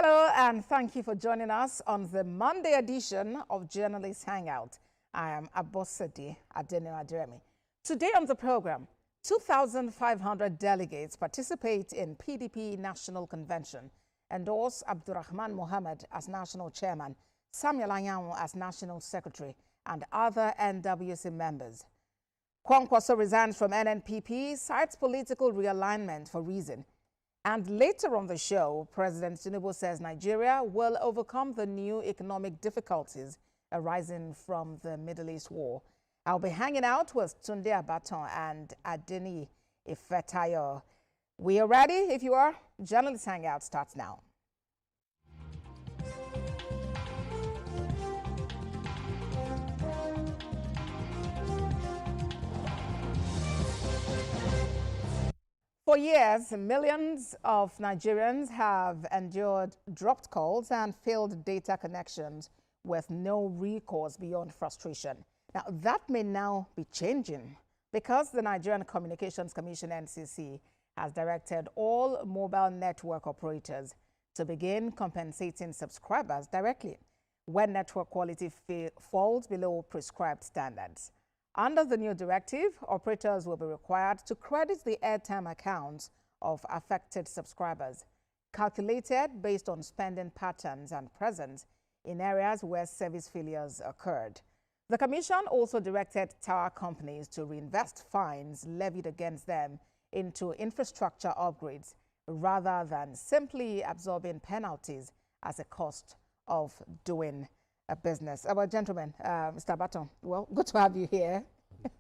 Hello, and thank you for joining us on the Monday edition of Journalist Hangout. I am Abosede Adeniyi. Today on the program, 2,500 delegates participate in PDP National Convention, endorse Abdurrahman Mohammed as National Chairman, Samuel Anyanwu as National Secretary, and other NWC members. Kwankwaso resigns from NNPP, cites political realignment for reason. And later on the show, President Tinubu says Nigeria will overcome the new economic difficulties arising from the Middle East war. I'll be hanging out with Tunde Abaton and Adeni Ifetayo. We are ready. If you are, Journalist Hangout starts now. For years, millions of Nigerians have endured dropped calls and failed data connections with no recourse beyond frustration. Now, that may now be changing because the Nigerian Communications Commission, NCC, has directed all mobile network operators to begin compensating subscribers directly when network quality falls below prescribed standards. Under the new directive, operators will be required to credit the airtime accounts of affected subscribers, calculated based on spending patterns and presence in areas where service failures occurred. The Commission also directed tower companies to reinvest fines levied against them into infrastructure upgrades rather than simply absorbing penalties as a cost of doing a business. Our gentleman, Mr. Baton, well, good to have you here.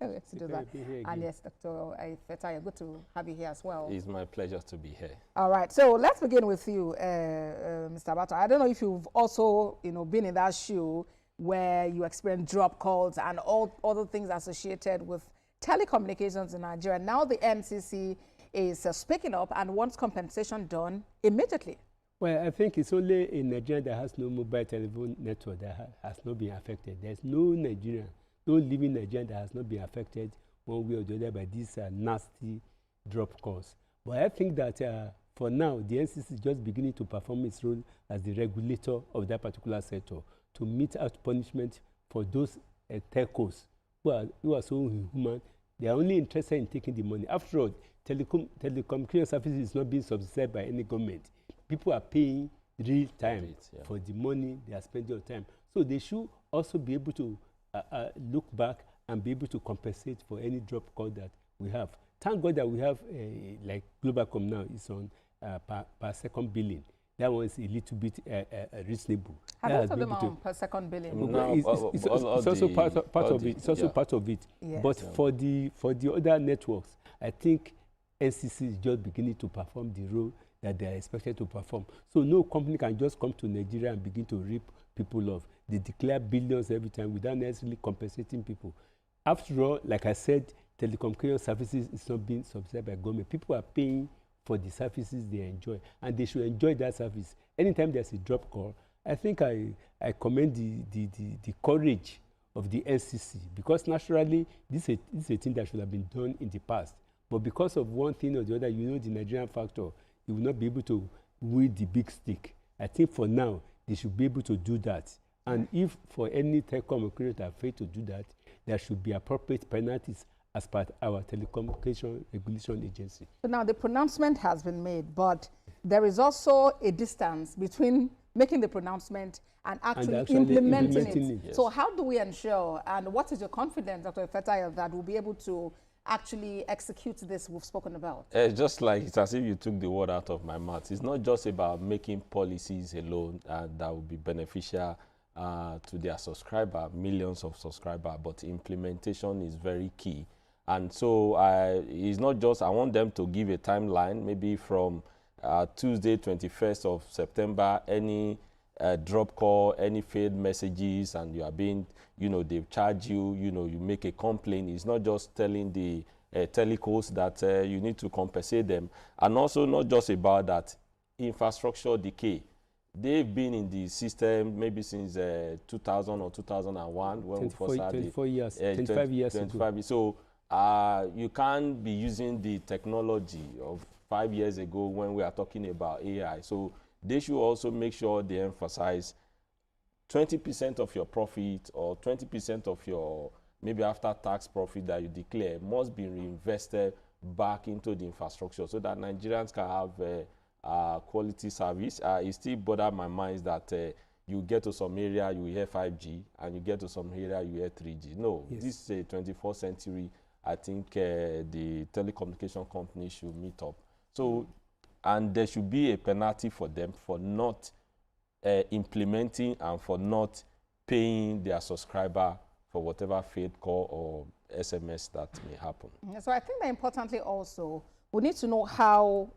to do that. And yes, Dr. Ifetayo, good to have you here as well. It's my pleasure to be here. All right, so let's begin with you, Mr. Baton. I don't know if you've also, been in that shoe where you experienced drop calls and all other things associated with telecommunications in Nigeria. Now the NCC is speaking up and wants compensation done immediately. Well, I think it's only in Nigeria that has no mobile telephone network that has not been affected. There's no Nigerian, no living Nigerian that has not been affected one way or the other by these nasty drop calls. But I think that for now, the NCC is just beginning to perform its role as the regulator of that particular sector to mete out punishment for those telcos who are so inhuman. They are only interested in taking the money. After all, telecommunication services is not being subsidized by any government. People are paying real time for the money they are spending on time. So they should also be able to look back and be able to compensate for any drop call that we have. Thank God that we have, like Globalcom now, is on per second billing. That one is a little bit reasonable. Have both of them on per second billing? No, it's also part of it. It's also part of it. Yes. But for the other networks, I think NCC is just beginning to perform the role that they are expected to perform. So no company can just come to Nigeria and begin to rip people off. They declare billions every time without necessarily compensating people. After all, like I said, telecommunication services is not being subsidized by government. People are paying for the services they enjoy, and they should enjoy that service. Anytime there's a drop call, I think I commend the courage of the NCC, because naturally this is a thing that should have been done in the past. But because of one thing or the other, the Nigerian factor, you will not be able to wield the big stick. I think for now, they should be able to do that. And if for any telecom operator fail to do that, there should be appropriate penalties as part of our telecommunication regulation agency. So now the pronouncement has been made, but there is also a distance between making the pronouncement and actually implementing it. Yes. So how do we ensure, and what is your confidence, Dr. Ifetayo, that we'll be able to actually execute this we've spoken about? Just like it's as if you took the word out of my mouth. It's not just about making policies alone that will be beneficial to their subscriber, millions of subscribers, but implementation is very key. And so it's not just, I want them to give a timeline, maybe from Tuesday, 21st of September, any drop call, any failed messages, and you are being, they charge you, you make a complaint. It's not just telling the telcos that you need to compensate them. And also not just about that, infrastructure decay. They've been in the system maybe since 2000 or 2001 when we first started. 24 years, 25 years. 25 years. So you can't be using the technology of 5 years ago when we are talking about AI. So they should also make sure they emphasize 20% of your profit or 20% of your maybe after-tax profit that you declare must be reinvested back into the infrastructure so that Nigerians can have quality service. It still bothers my mind that you get to some area, you hear 5G, and you get to some area, you hear 3G. No, yes. This is a 21st century. I think the telecommunication company should meet up. So, and there should be a penalty for them for not implementing and for not paying their subscriber for whatever failed call or SMS that may happen. So I think that importantly also, we need to know how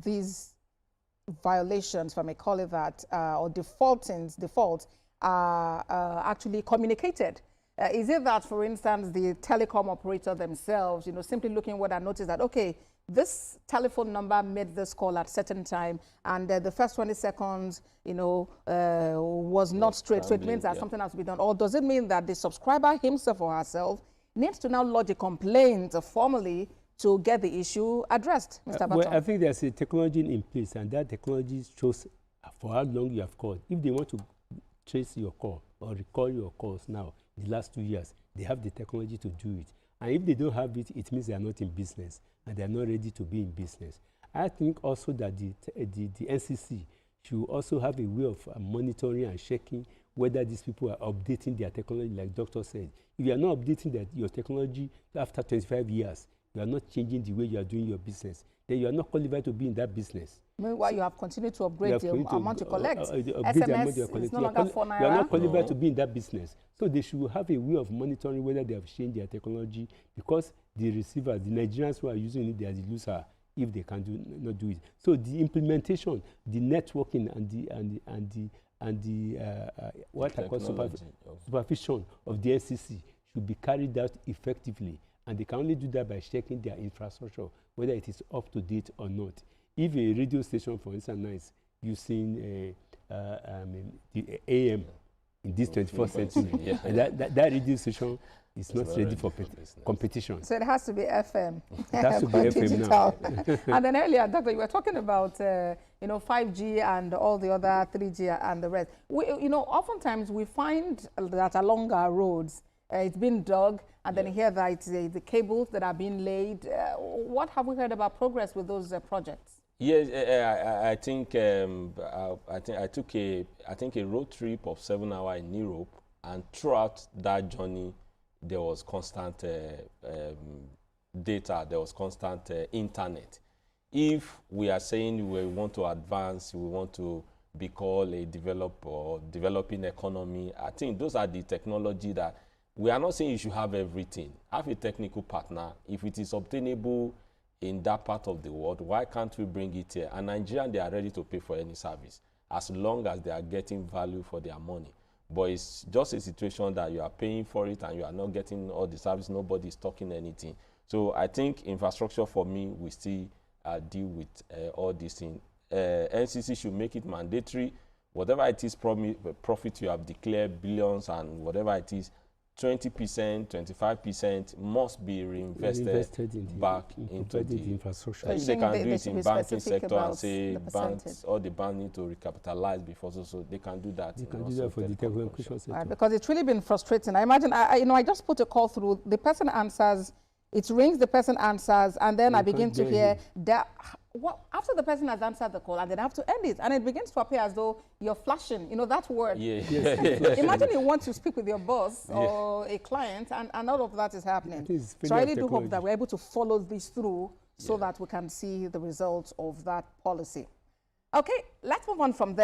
these violations, if I may call it that, or defaults are actually communicated. Is it that, for instance, the telecom operator themselves, simply looking what I noticed that, okay, this telephone number made this call at certain time, and the first 20 seconds, was not straight, so it means that something has to be done. Or does it mean that the subscriber himself or herself needs to now lodge a complaint formally to get the issue addressed, Mr. Baton? Well, I think there's a technology in place, and that technology shows for how long you have called. If they want to trace your call or recall your calls now, the last 2 years, they have the technology to do it. And if they don't have it, it means they are not in business, and they are not ready to be in business. I think also that the NCC should also have a way of monitoring and checking whether these people are updating their technology, like Doctor said. If you are not updating your technology after 25 years, you are not changing the way you are doing your business, then you are not qualified to be in that business. Meanwhile, you have continued to upgrade the amount you collect. SMS is no longer 4 naira. You are not qualified to be in that business. So they should have a way of monitoring whether they have changed their technology, because the receivers, the Nigerians who are using it, they are the loser if they can not do it. So the implementation, the networking, and the what I call supervision of the NCC should be carried out effectively. And they can only do that by checking their infrastructure, whether it is up to date or not. If a radio station, for instance, now is using the AM in this 21st century, and that radio station is not ready for competition. So it has to be FM. It has to be FM now. And then earlier, Doctor, you were talking about 5G and all the other 3G and the rest. Oftentimes we find that along our roads, it's been dug, and then here that it's the cables that are being laid. What have we heard about progress with those projects? Yes, I think I took a road trip of 7 hours in Europe, and throughout that journey, there was constant data, there was constant internet. If we are saying we want to advance, we want to be called a developing economy, I think those are the technology that we are not saying you should have everything. Have a technical partner. If it is obtainable in that part of the world, why can't we bring it here? And Nigerians, they are ready to pay for any service as long as they are getting value for their money. But it's just a situation that you are paying for it and you are not getting all the service, nobody is talking anything. So I think infrastructure for me, we still deal with all these things. NCC should make it mandatory. Whatever it is profit you have declared, billions and whatever it is, 20%, 25% must be reinvested back into the infrastructure. If they can do it in banking sector and say banks, all the banks need to recapitalize before, so they can do that. They can do that for the telecommunication sector. Because it's really been frustrating. I imagine, I just put a call through, the person answers, it rings, the person answers, and then I begin to hear that. After the person has answered the call, and then I have to end it, and it begins to appear as though you're flashing, that word. Imagine you want to speak with your boss or a client, and all of that is happening. So I really do hope that we're able to follow this through so that we can see the results of that policy. Okay, let's move on from there.